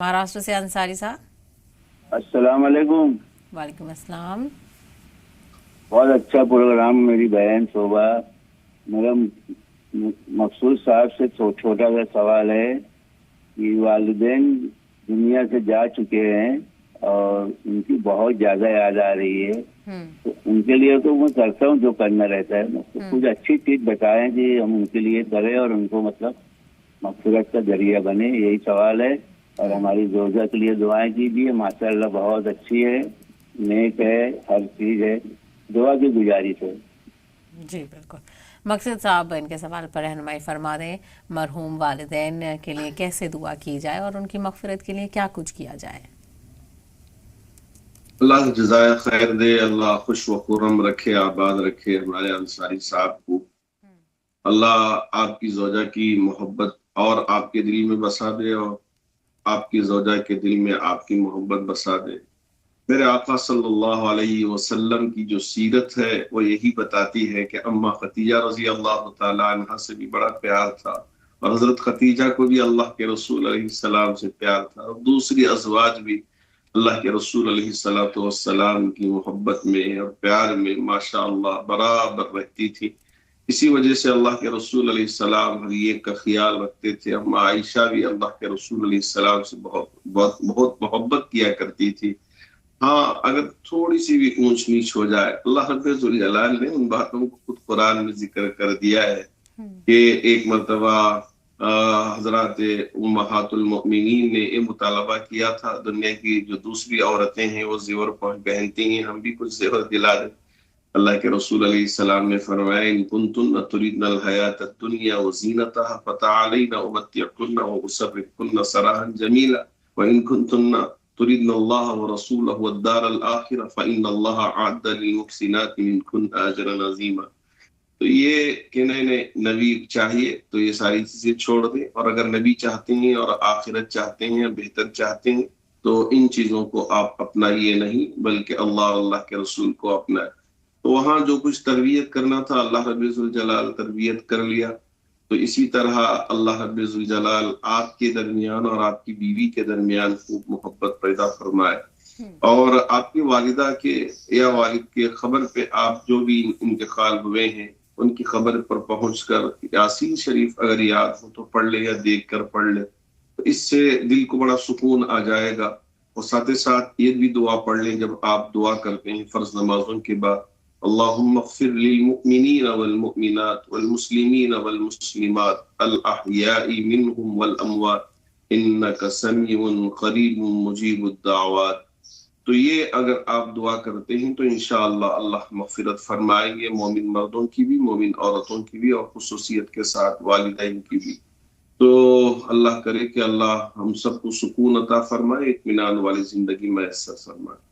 مہاراشٹر سے انصاری صاحب، السلام علیکم. وعلیکم السلام. بہت اچھا پروگرام. میری بہن صوبہ، میرا مقصود صاحب سے چھوٹا سا سوال ہے کہ والدین دنیا سے جا چکے ہیں اور ان کی بہت زیادہ یاد آ رہی ہے. تو ان کے لیے تو میں کرتا ہوں جو کرنا رہتا ہے. کچھ اچھی چیز بتائیں کہ ہم ان کے لیے کریں اور ان کو مغفرت کا ذریعہ بنے. یہی سوال ہے. اور ہماری زوجہ کے لیے دعائیں کیجیے. ماشاء اللہ بہت اچھی ہے، نیک ہے، ہر چیز ہے. دعا کی گزارش ہے. جی بالکل. مقصد صاحب ان کے سوال پر رہنمائی فرما دیں. مرحوم والدین کے لیے کیسے دعا کی جائے اور ان کی مغفرت کے لیے کیا کچھ کیا جائے؟ اللہ جزائے خیر دے، اللہ خوش و خرم رکھے، آباد رکھے ہمارے انصاری صاحب کو. اللہ آپ کی زوجہ کی محبت اور آپ کے دل میں بسا دے، اور آپ کی زوجہ کے دل میں آپ کی محبت بسا دے. میرے آقا صلی اللہ علیہ وسلم کی جو سیرت ہے وہ یہی بتاتی ہے کہ اماں خدیجہ رضی اللہ تعالیٰ عنہ سے بھی بڑا پیار تھا، اور حضرت خدیجہ کو بھی اللہ کے رسول علیہ السلام سے پیار تھا، اور دوسری ازواج بھی اللہ کے رسول علیہ السلام کی محبت میں اور پیار میں ماشاء اللہ برابر رہتی تھی. اسی وجہ سے اللہ کے رسول علیہ السلام ہر ایک کا خیال رکھتے تھے. اما عائشہ بھی اللہ کے رسول علیہ السلام سے بہت محبت کیا کرتی تھی. ہاں، اگر تھوڑی سی بھی اونچ نیچ ہو جائے، اللہ رب ذوالجلال نے ان باتوں کو خود قرآن میں ذکر کر دیا ہے کہ ایک مرتبہ حضرات امہات المؤمنین نے یہ مطالبہ کیا تھا، دنیا کی جو دوسری عورتیں ہیں وہ زیور پہنتی ہیں، ہم بھی کچھ زیور دلا دیں. اللہ کے رسول علیہ السلام نے فرمایا ان کنتن تريدن الحیات الدنیا وزینتها فتعالین امتعکن واسرحکن سراحا جمیلا وان کنتن تريدن اللہ ورسولہ والدار الآخرہ فإن اللہ اعد للمحسنات منکن اجرا عظیما. تو یہ کہ نبی چاہیے تو یہ ساری چیزیں چھوڑ دیں، اور اگر نبی چاہتے ہیں اور آخرت چاہتے ہیں، بہتر چاہتے ہیں، تو ان چیزوں کو آپ اپنائیے نہیں بلکہ اللہ کے رسول کو اپنائے. تو وہاں جو کچھ تربیت کرنا تھا اللہ رب ذوالجلال تربیت کر لیا. تو اسی طرح اللہ رب ذوالجلال آپ کے درمیان اور آپ کی بیوی کے درمیان خوب محبت پیدا فرمائے، اور آپ کی والدہ کے یا والد کے خبر پہ آپ جو بھی انتقال ہوئے ہیں ان کی خبر پر پہنچ کر یاسین شریف اگر یاد ہو تو پڑھ لے یا دیکھ کر پڑھ لے، تو اس سے دل کو بڑا سکون آ جائے گا. اور ساتھ ساتھ یہ بھی دعا پڑھ لیں جب آپ دعا کرتے ہیں فرض نمازوں کے بعد، اللہم اغفر للمؤمنین والمؤمنات والمسلمین والمسلمات الاحیاء منہم والاموات انک سمیع قریب مجیب الدعوات. تو یہ اگر آپ دعا کرتے ہیں تو انشاءاللہ اللہ مغفرت فرمائیں گے، مومن مردوں کی بھی، مومن عورتوں کی بھی، اور خصوصیت کے ساتھ والدین کی بھی. تو اللہ کرے کہ اللہ ہم سب کو سکون عطا فرمائے، اطمینان والی زندگی میسر فرمائے.